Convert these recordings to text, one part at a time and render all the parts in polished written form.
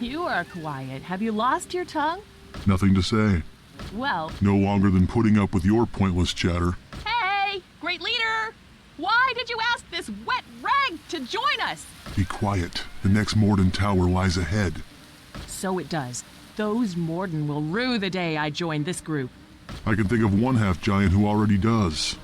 You are quiet. Have you lost your tongue? Nothing to say. Well... No longer than putting up with your pointless chatter. Hey! Great leader! Why did you ask this wet rag to join us? Be quiet. The next Morden Tower lies ahead. So it does. Those Morden will rue the day I joined this group. I can think of one half-giant who already does.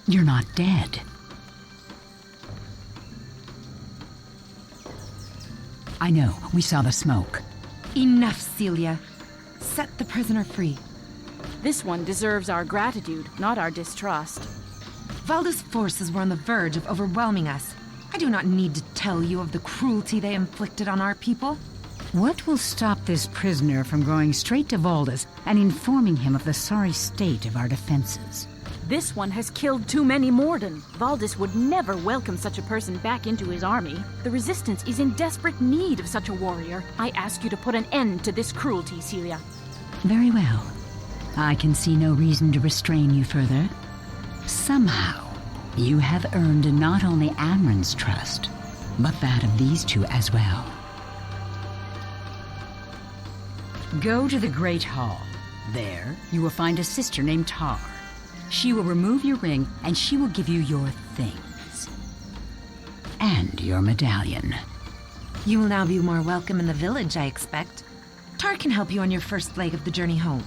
You're not dead. I know, we saw the smoke. Enough, Celia. Set the prisoner free. This one deserves our gratitude, not our distrust. Valda's forces were on the verge of overwhelming us. I do not need to tell you of the cruelty they inflicted on our people. What will stop this prisoner from going straight to Valda's and informing him of the sorry state of our defenses? This one has killed too many Morden. Valdis would never welcome such a person back into his army. The Resistance is in desperate need of such a warrior. I ask you to put an end to this cruelty, Celia. Very well. I can see no reason to restrain you further. Somehow, you have earned not only Amron's trust, but that of these two as well. Go to the Great Hall. There, you will find a sister named Tar. She will remove your ring, and she will give you your things. And your medallion. You will now be more welcome in the village, I expect. Tar can help you on your first leg of the journey home.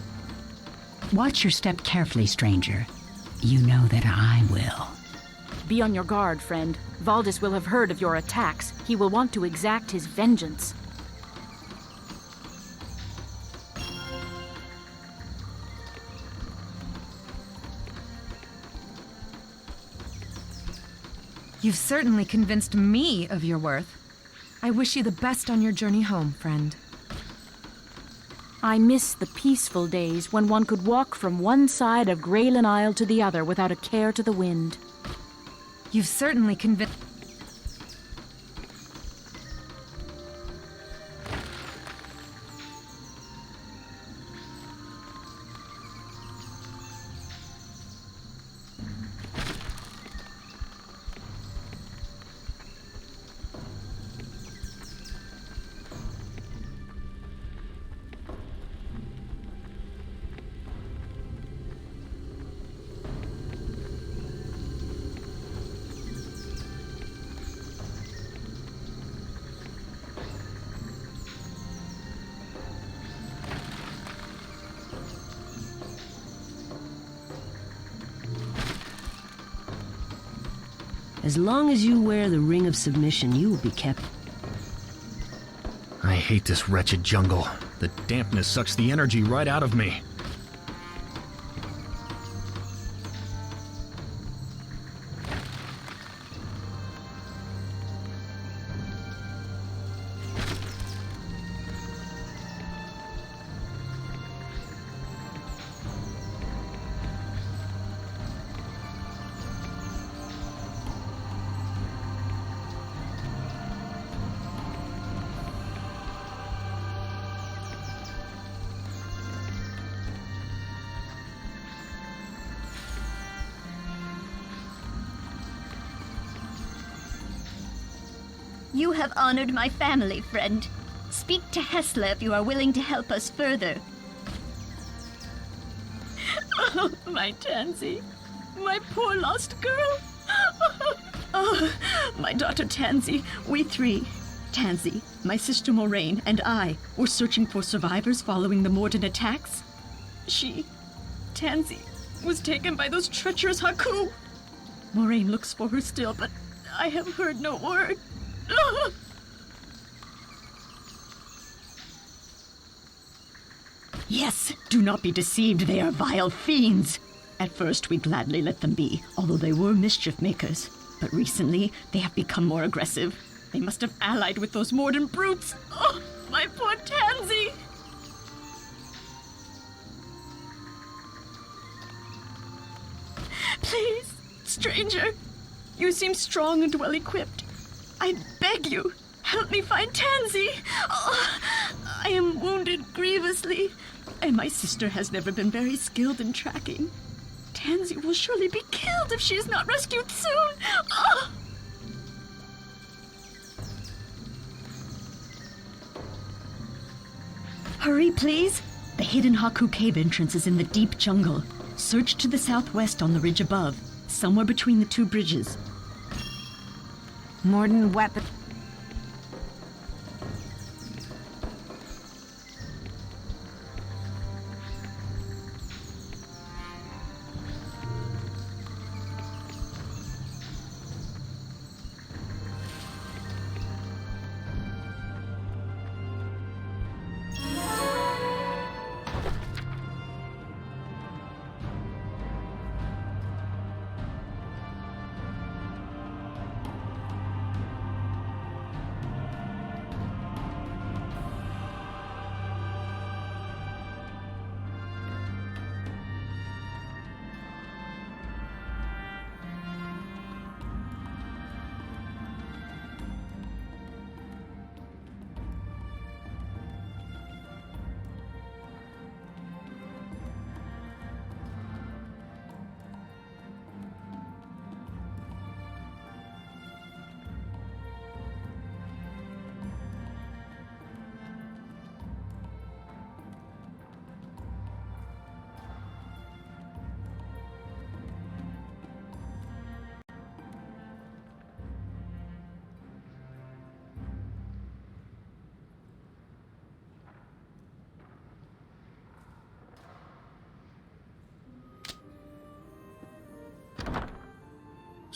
Watch your step carefully, stranger. You know that I will. Be on your guard, friend. Valdis will have heard of your attacks. He will want to exact his vengeance. You've certainly convinced me of your worth. I wish you the best on your journey home, friend. I miss the peaceful days when one could walk from one side of Graylin Isle to the other without a care to the wind. You've certainly convinced... As long as you wear the ring of submission, you will be kept. I hate this wretched jungle. The dampness sucks the energy right out of me. You have honored my family, friend. Speak to Hesla if you are willing to help us further. Oh, my Tansy. My poor lost girl. Oh, my daughter Tansy. We three, Tansy, my sister Moraine, and I, were searching for survivors following the Morden attacks. Tansy, was taken by those treacherous Haku. Moraine looks for her still, but I have heard no word. Yes, do not be deceived, they are vile fiends. At first we gladly let them be, although they were mischief makers. But recently they have become more aggressive. They must have allied with those Morden brutes. Oh, my poor Tansy! Please, stranger, you seem strong and well equipped. I beg you, help me find Tansy. Oh, I am wounded grievously, and my sister has never been very skilled in tracking. Tansy will surely be killed if she is not rescued soon. Oh. Hurry, please. The hidden Haku cave entrance is in the deep jungle. Search to the southwest on the ridge above, somewhere between the two bridges. Morden weapon...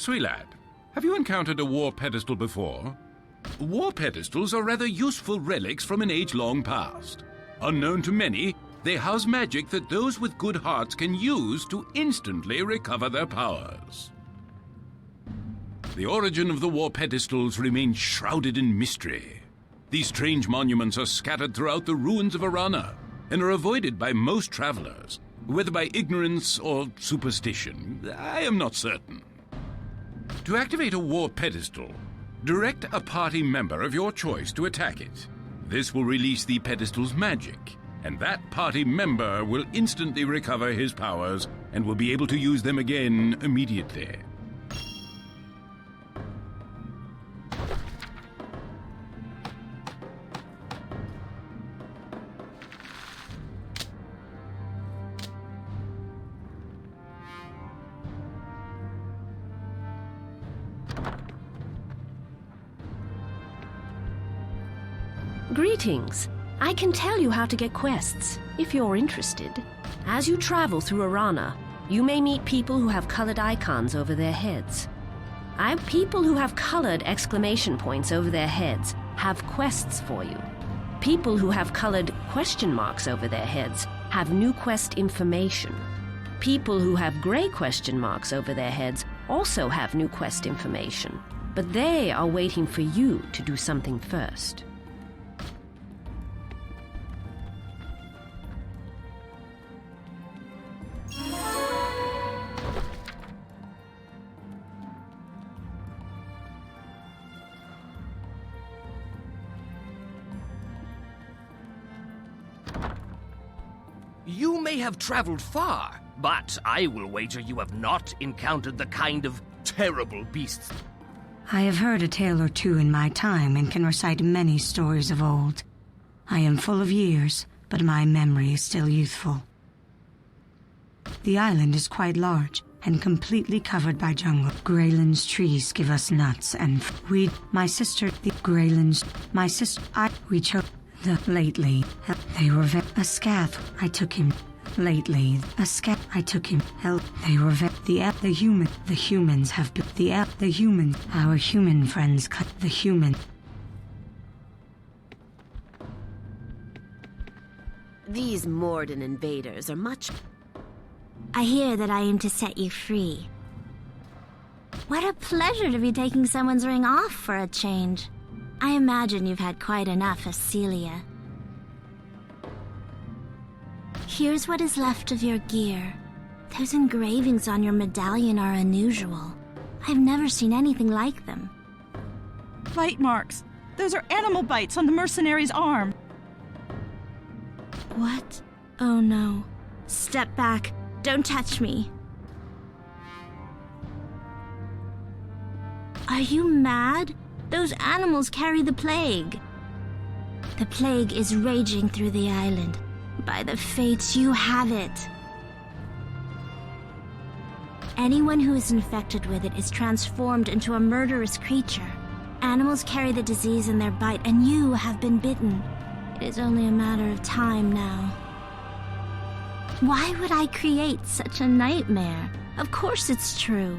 Merci, lad. Have you encountered a war pedestal before? War pedestals are rather useful relics from an age long past. Unknown to many, they house magic that those with good hearts can use to instantly recover their powers. The origin of the war pedestals remains shrouded in mystery. These strange monuments are scattered throughout the ruins of Arana and are avoided by most travelers, whether by ignorance or superstition. I am not certain. To activate a war pedestal, direct a party member of your choice to attack it. This will release the pedestal's magic, and that party member will instantly recover his powers and will be able to use them again immediately. Greetings. I can tell you how to get quests, if you're interested. As you travel through Arana, you may meet people who have colored icons over their heads. People who have colored exclamation points over their heads have quests for you. People who have colored question marks over their heads have new quest information. People who have gray question marks over their heads also have new quest information, but they are waiting for you to do something first. You may have traveled far, but I will wager you have not encountered the kind of terrible beasts. I have heard a tale or two in my time and can recite many stories of old. I am full of years, but my memory is still youthful. The island is quite large and completely covered by jungle. Greyland's trees give us nuts and we chose lately. They were a scath. I took him. Lately, a scath. I took him. They were the humans have been our human friends. The human. These Morden invaders are much. I hear that I am to set you free. What a pleasure to be taking someone's ring off for a change. I imagine you've had quite enough of Celia. Here's what is left of your gear. Those engravings on your medallion are unusual. I've never seen anything like them. Bite marks. Those are animal bites on the mercenary's arm. What? Oh no. Step back. Don't touch me. Are you mad? Those animals carry the plague. The plague is raging through the island. By the fates, you have it. Anyone who is infected with it is transformed into a murderous creature. Animals carry the disease in their bite, and you have been bitten. It is only a matter of time now. Why would I create such a nightmare? Of course it's true.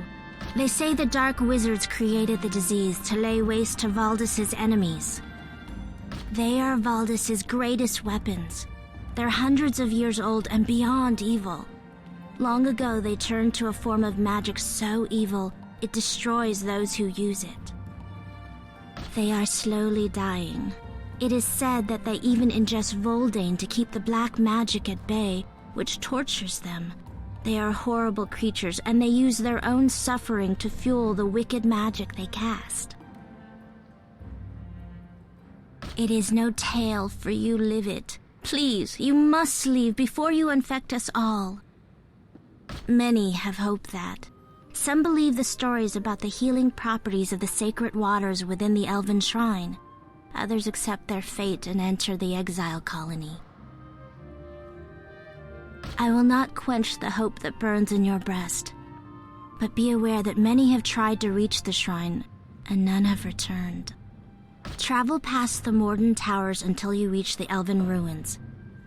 They say the Dark Wizards created the disease to lay waste to Valdis's enemies. They are Valdis's greatest weapons. They're hundreds of years old and beyond evil. Long ago, they turned to a form of magic so evil, it destroys those who use it. They are slowly dying. It is said that they even ingest Voldane to keep the black magic at bay, which tortures them. They are horrible creatures, and they use their own suffering to fuel the wicked magic they cast. It is no tale for you live it. Please, you must leave before you infect us all. Many have hoped that. Some believe the stories about the healing properties of the sacred waters within the Elven Shrine. Others accept their fate and enter the exile colony. I will not quench the hope that burns in your breast, but be aware that many have tried to reach the shrine, and none have returned. Travel past the Morden Towers until you reach the Elven Ruins.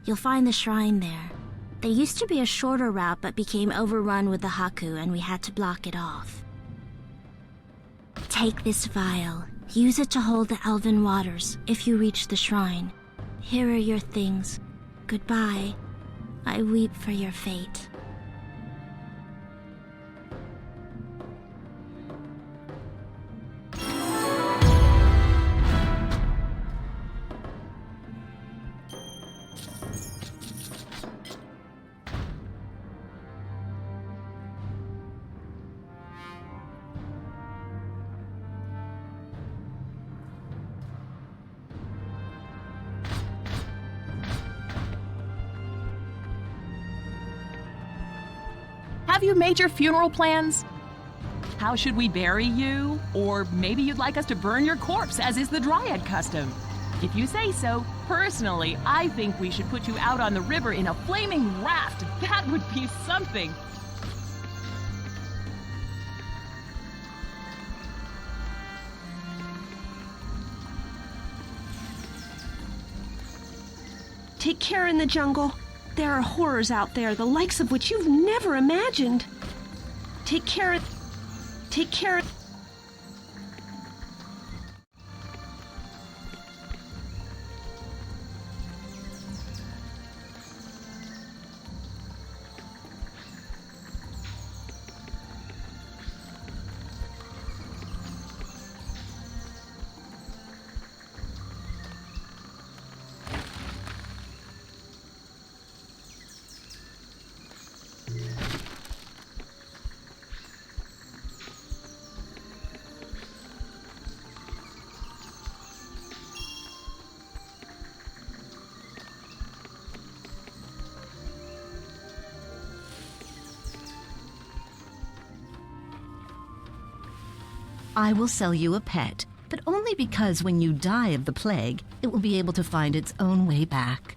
You'll find the shrine there. There used to be a shorter route but became overrun with the Haku, and we had to block it off. Take this vial. Use it to hold the elven waters if you reach the shrine. Here are your things. Goodbye. I weep for your fate. Have you made your funeral plans? How should we bury you? Or maybe you'd like us to burn your corpse, as is the Dryad custom. If you say so, personally, I think we should put you out on the river in a flaming raft. That would be something. Take care in the jungle. There are horrors out there, the likes of which you've never imagined. Take care. Take care. I will sell you a pet, but only because when you die of the plague, it will be able to find its own way back.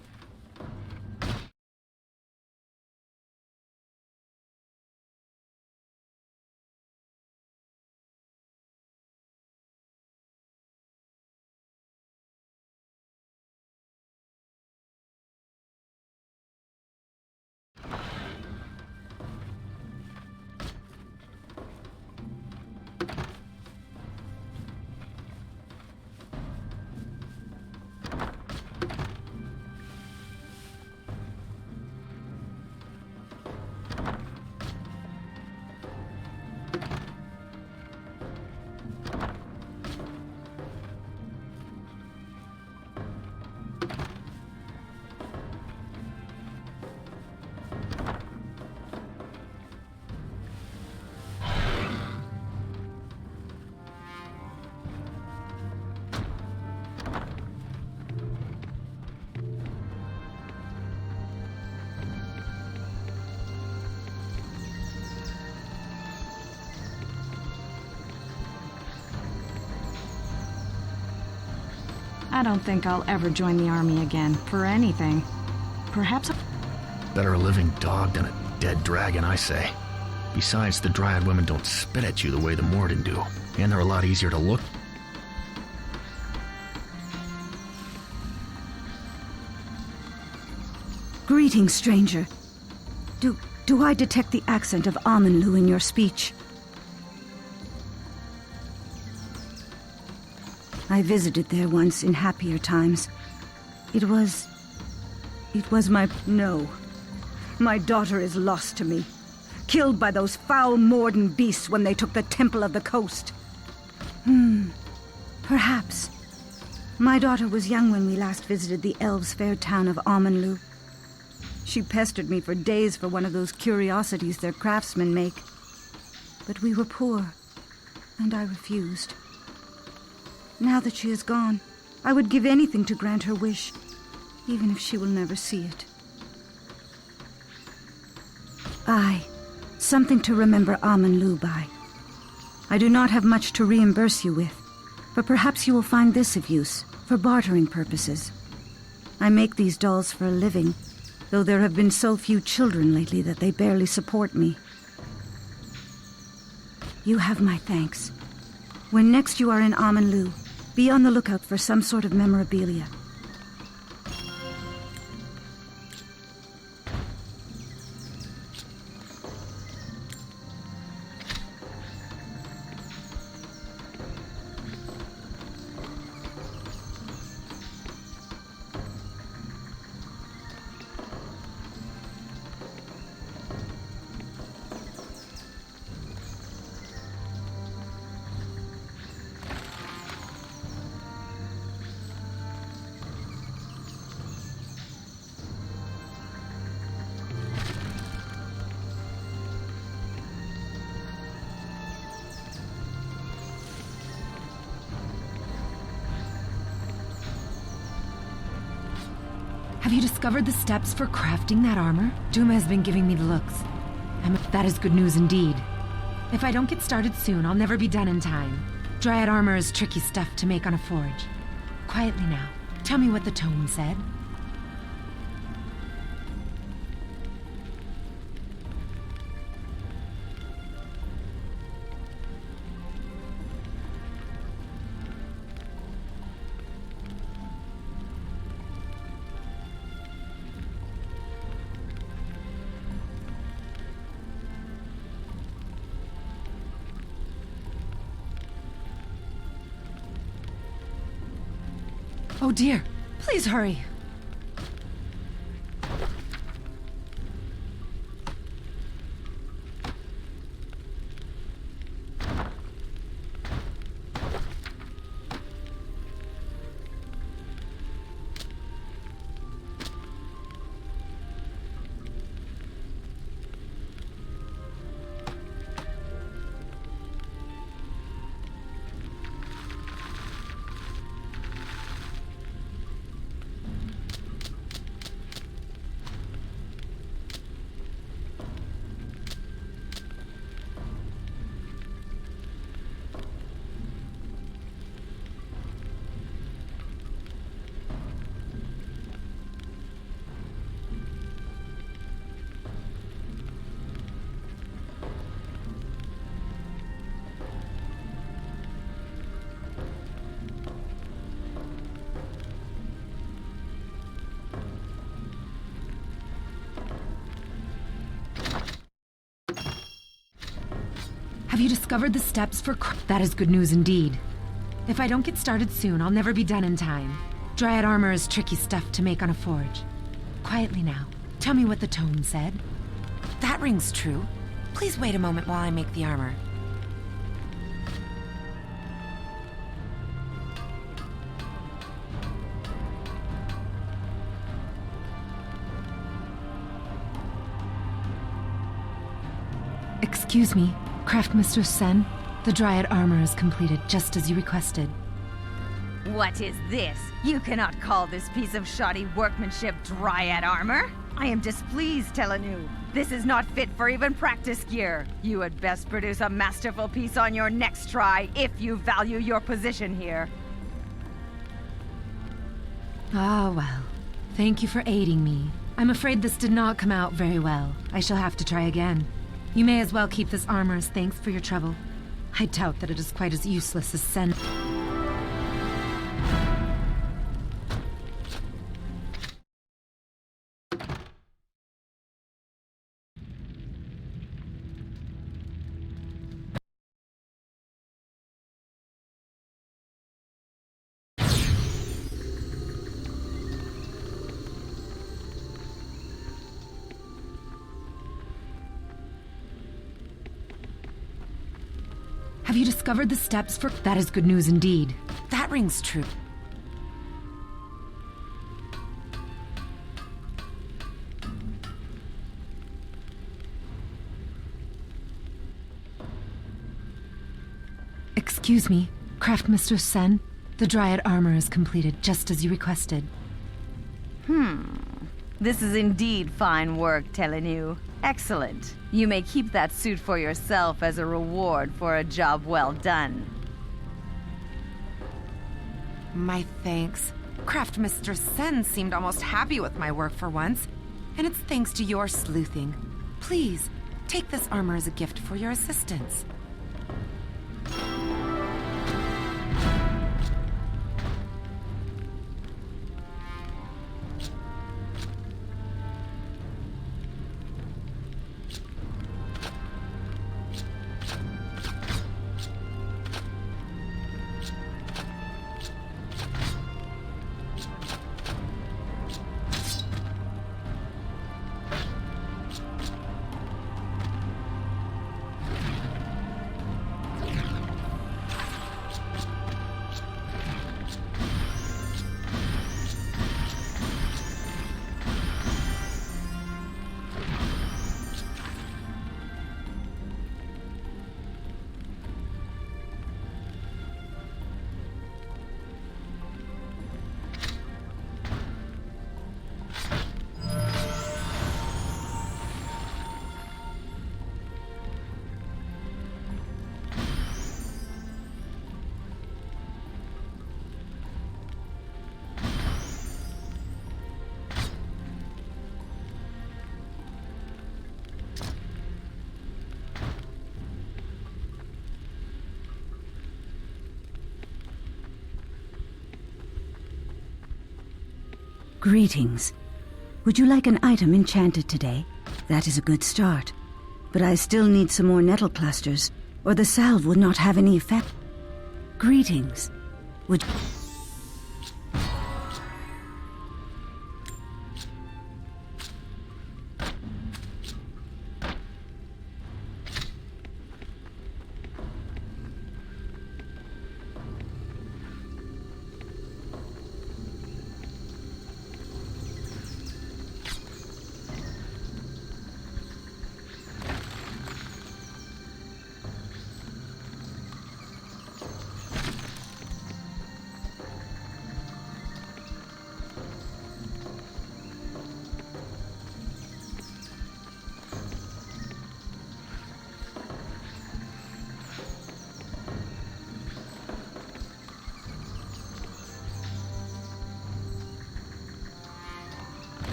I don't think I'll ever join the army again, for anything. Perhaps Better a living dog than a dead dragon, I say. Besides, the Dryad women don't spit at you the way the Morden do, and they're a lot easier to look. Greetings, stranger. Do I detect the accent of Amanlu in your speech? I visited there once in happier times. It was no. My daughter is lost to me. Killed by those foul Morden beasts when they took the Temple of the Coast. Perhaps. My daughter was young when we last visited the elves' fair town of Amanlu. She pestered me for days for one of those curiosities their craftsmen make. But we were poor, and I refused. Now that she is gone, I would give anything to grant her wish, even if she will never see it. Aye, something to remember Amanlu by. I do not have much to reimburse you with, but perhaps you will find this of use, for bartering purposes. I make these dolls for a living, though there have been so few children lately that they barely support me. You have my thanks. When next you are in Amanlu, be on the lookout for some sort of memorabilia. Have you discovered the steps for crafting that armor? Duma has been giving me the looks. That is good news indeed. If I don't get started soon, I'll never be done in time. Dryad armor is tricky stuff to make on a forge. Quietly now. Tell me what the tome said. Oh dear, please hurry. Have you discovered the steps for That is good news indeed. If I don't get started soon, I'll never be done in time. Dryad armor is tricky stuff to make on a forge. Quietly now. Tell me what the tome said. That rings true. Please wait a moment while I make the armor. Excuse me, Craftmistress Sen. The Dryad armor is completed, just as you requested. What is this? You cannot call this piece of shoddy workmanship Dryad armor. I am displeased, Telanu. This is not fit for even practice gear. You had best produce a masterful piece on your next try, if you value your position here. Ah, well. Thank you for aiding me. I'm afraid this did not come out very well. I shall have to try again. You may as well keep this armor as thanks for your trouble. I doubt that it is quite as useless as Sen. Have you discovered the steps for... That is good news indeed. That rings true. Excuse me, Craftmistress Sen. The Dryad armor is completed, just as you requested. This is indeed fine work, Telanu. Excellent. You may keep that suit for yourself as a reward for a job well done. My thanks. Craftmistress Sen seemed almost happy with my work for once, and it's thanks to your sleuthing. Please, take this armor as a gift for your assistance. Greetings. Would you like an item enchanted today? That is a good start. But I still need some more nettle clusters, or the salve would not have any effect. Greetings. Would...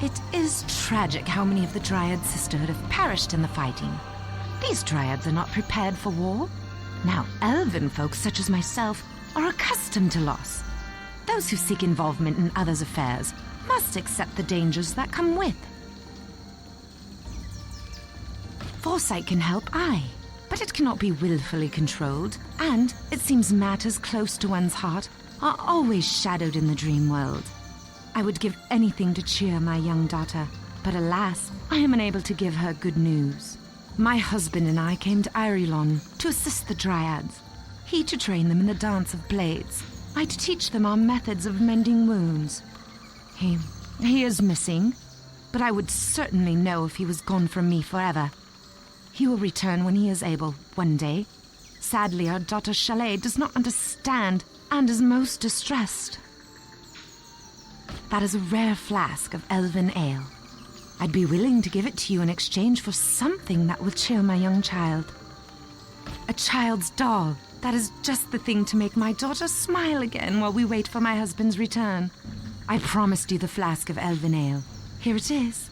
It is tragic how many of the Dryad Sisterhood have perished in the fighting. These Dryads are not prepared for war. Now, elven folks such as myself are accustomed to loss. Those who seek involvement in others' affairs must accept the dangers that come with. Foresight can help, aye, but it cannot be willfully controlled, and it seems matters close to one's heart are always shadowed in the dream world. I would give anything to cheer my young daughter, but alas, I am unable to give her good news. My husband and I came to Irilon to assist the Dryads, he to train them in the dance of blades, I to teach them our methods of mending wounds. He is missing, but I would certainly know if he was gone from me forever. He will return when he is able, one day. Sadly, our daughter Chalet does not understand and is most distressed. That is a rare flask of elven ale. I'd be willing to give it to you in exchange for something that will cheer my young child. A child's doll. That is just the thing to make my daughter smile again while we wait for my husband's return. I promised you the flask of elven ale. Here it is.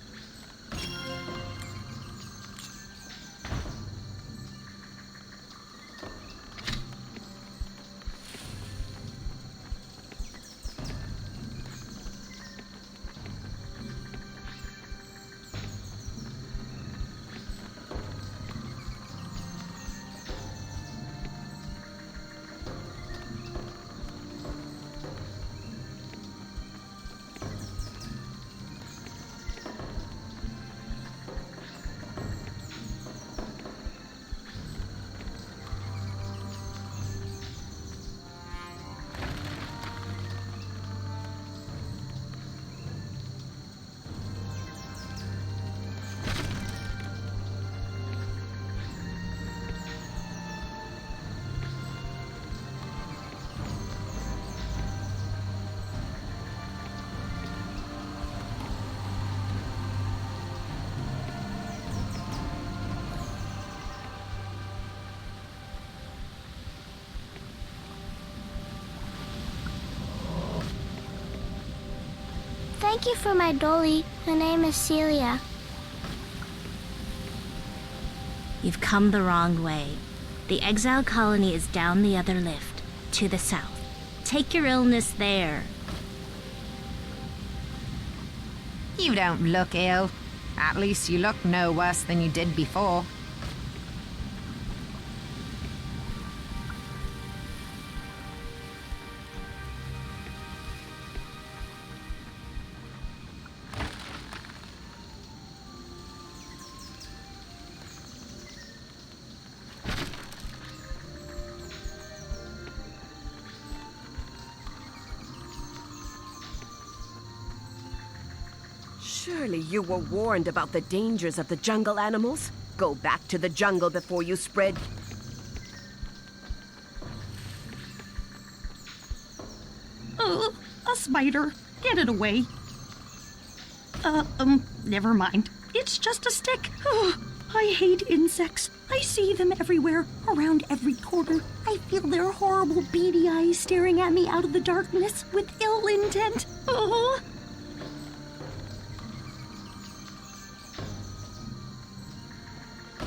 Thank you for my dolly. Her name is Celia. You've come the wrong way. The exile colony is down the other lift, to the south. Take your illness there. You don't look ill. At least you look no worse than you did before. Surely you were warned about the dangers of the jungle animals? Go back to the jungle before you spread... A spider. Get it away. Never mind. It's just a stick. I hate insects. I see them everywhere, around every corner. I feel their horrible beady eyes staring at me out of the darkness with ill intent. Oh!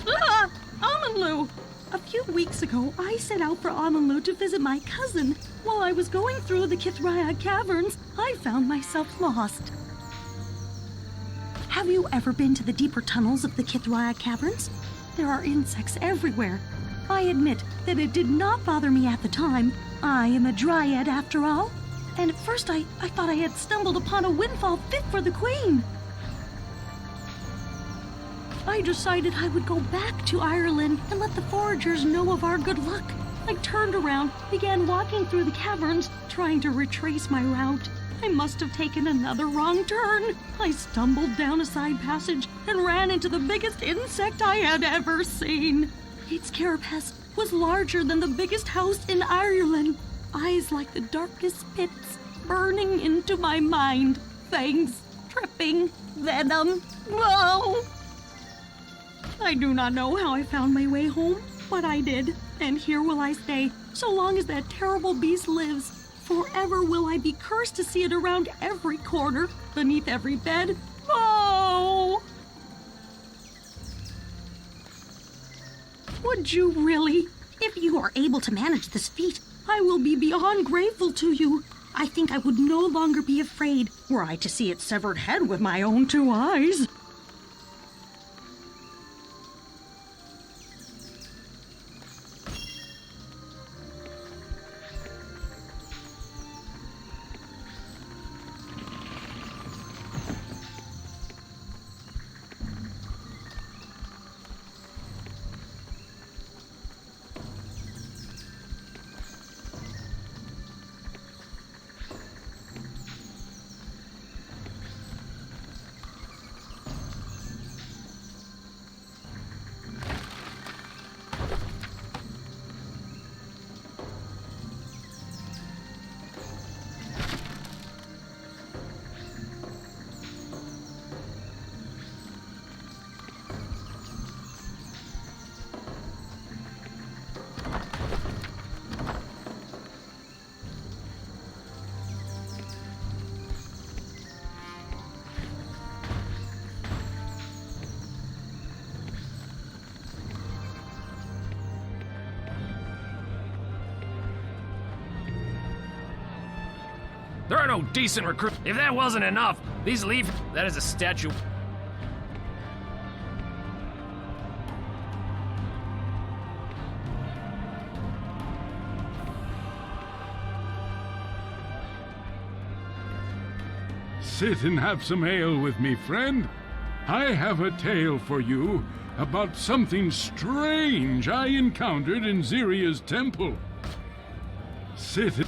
Ah! Amanlu! A few weeks ago, I set out for Amanlu to visit my cousin. While I was going through the Kithriad caverns, I found myself lost. Have you ever been to the deeper tunnels of the Kithriad caverns? There are insects everywhere. I admit that it did not bother me at the time. I am a dryad after all. And at first I thought I had stumbled upon a windfall fit for the queen. I decided I would go back to Ireland and let the foragers know of our good luck. I turned around, began walking through the caverns, trying to retrace my route. I must have taken another wrong turn. I stumbled down a side passage and ran into the biggest insect I had ever seen. Its carapace was larger than the biggest house in Ireland. Eyes like the darkest pits, burning into my mind. Fangs, dripping, venom. Whoa! I do not know how I found my way home, but I did, and here will I stay, so long as that terrible beast lives. Forever will I be cursed to see it around every corner, beneath every bed. Oh! Would you really? If you are able to manage this feat, I will be beyond grateful to you. I think I would no longer be afraid were I to see its severed head with my own 2 eyes. There are no decent recruits. If that wasn't enough, these leave. That is a statue. Sit and have some ale with me, friend. I have a tale for you about something strange I encountered in Ziria's temple. Sit and...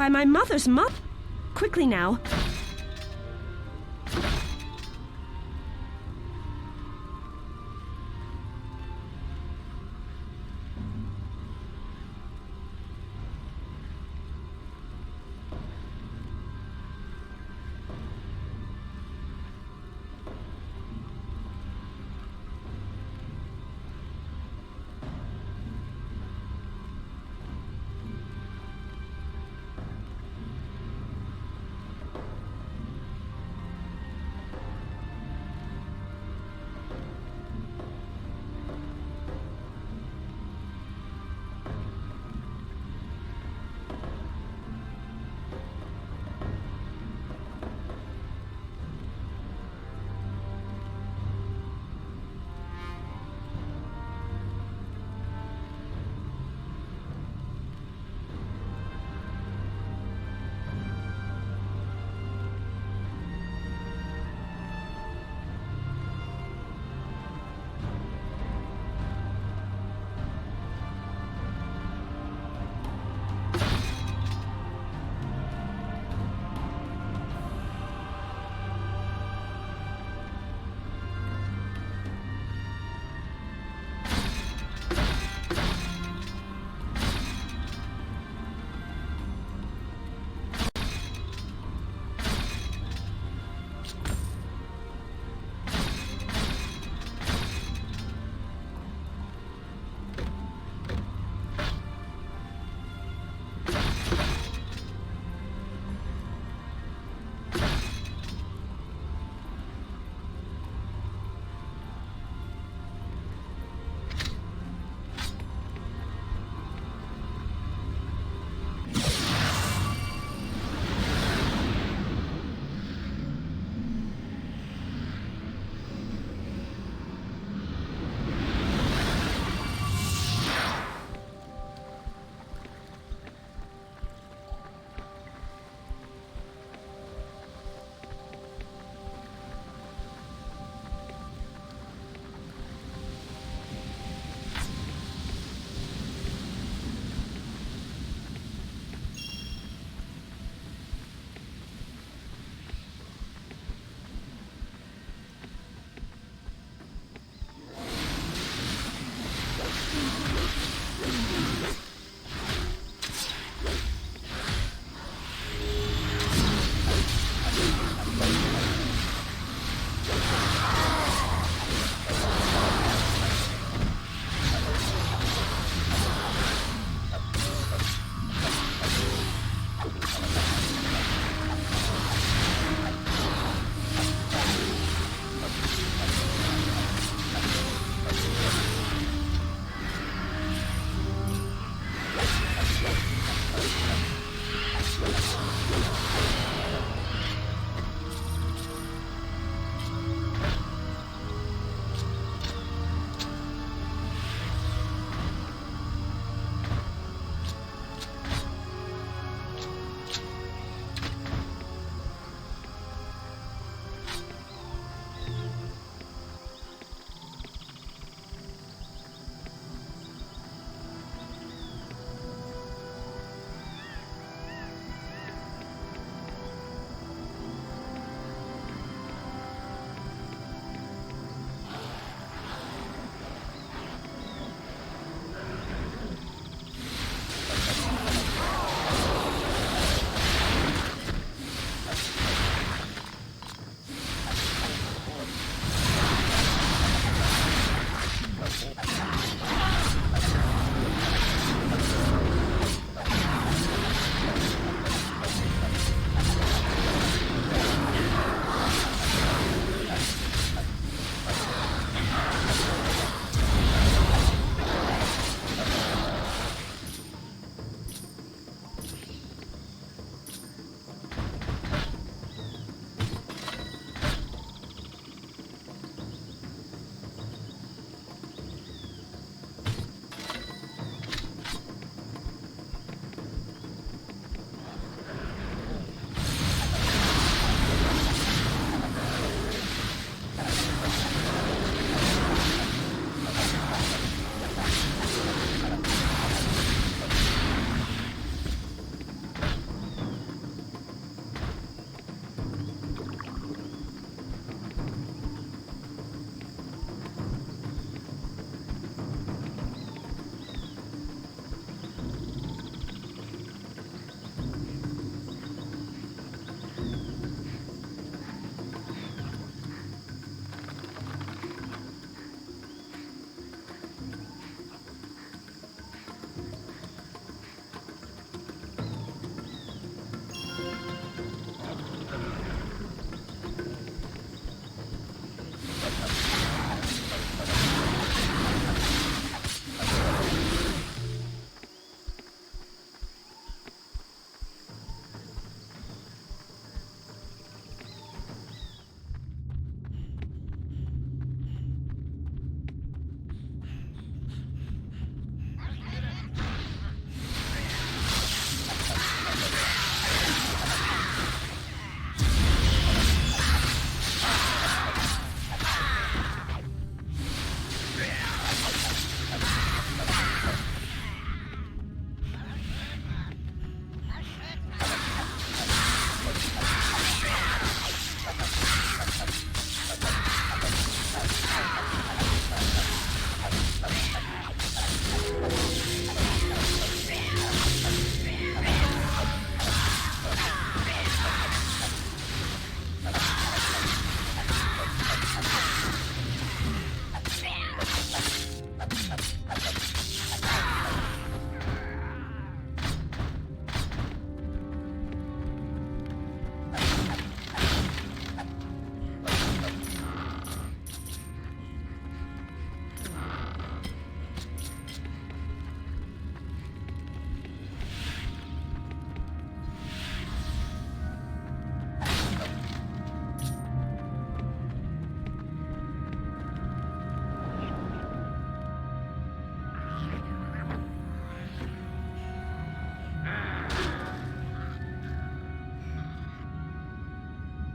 by my mother's mother. Quickly now.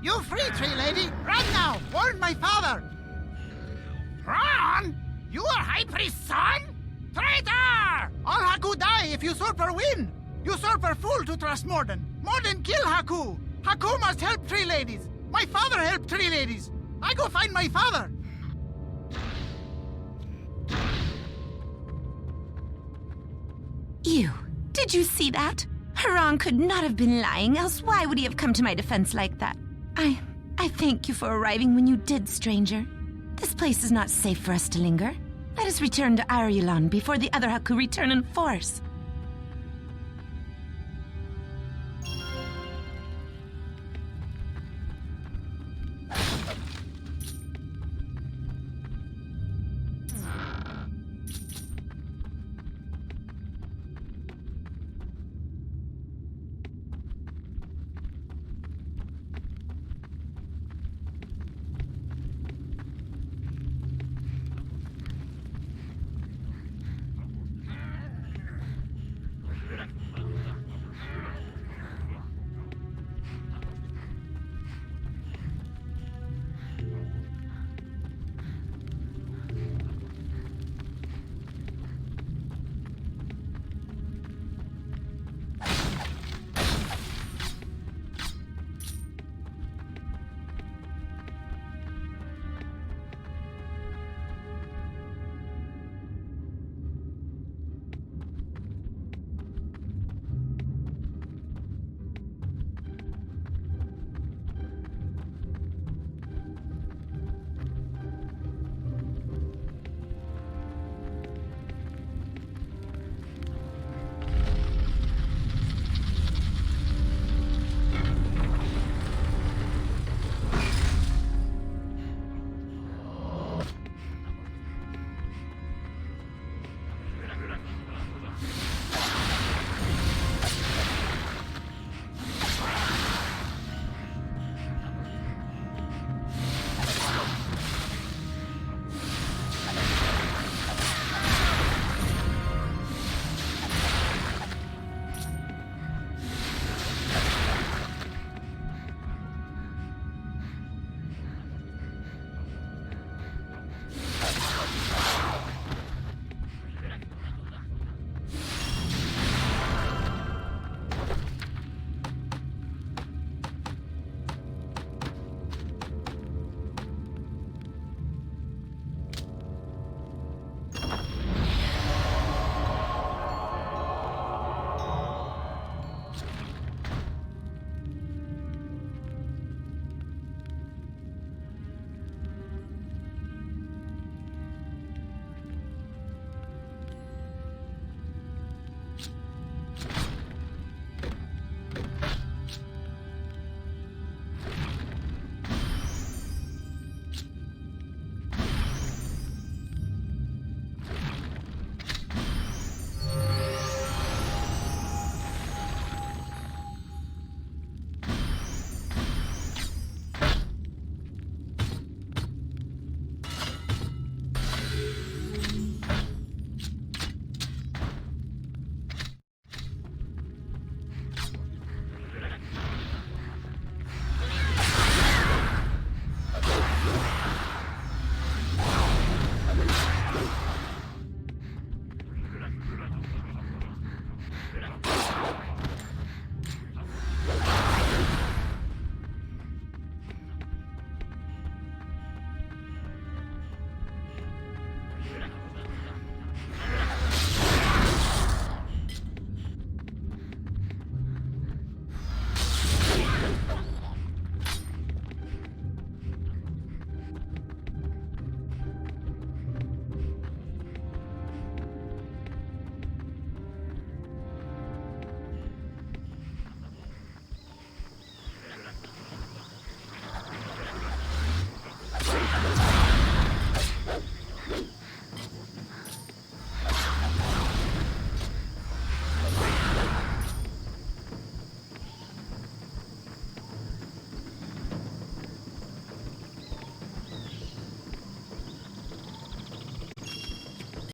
You free, Tree Lady! Run now! Warn my father! Run? You are High Priest's son? Traitor! All Haku die if usurper win! Usurper fool to trust Morden! Morden kill Haku! Haku must help Tree Ladies! My father helped Tree Ladies! I go find my father! You, did you see that? Haran could not have been lying, else why would he have come to my defense like that? I thank you for arriving when you did, stranger. This place is not safe for us to linger. Let us return to Irulan before the other Haku return in force.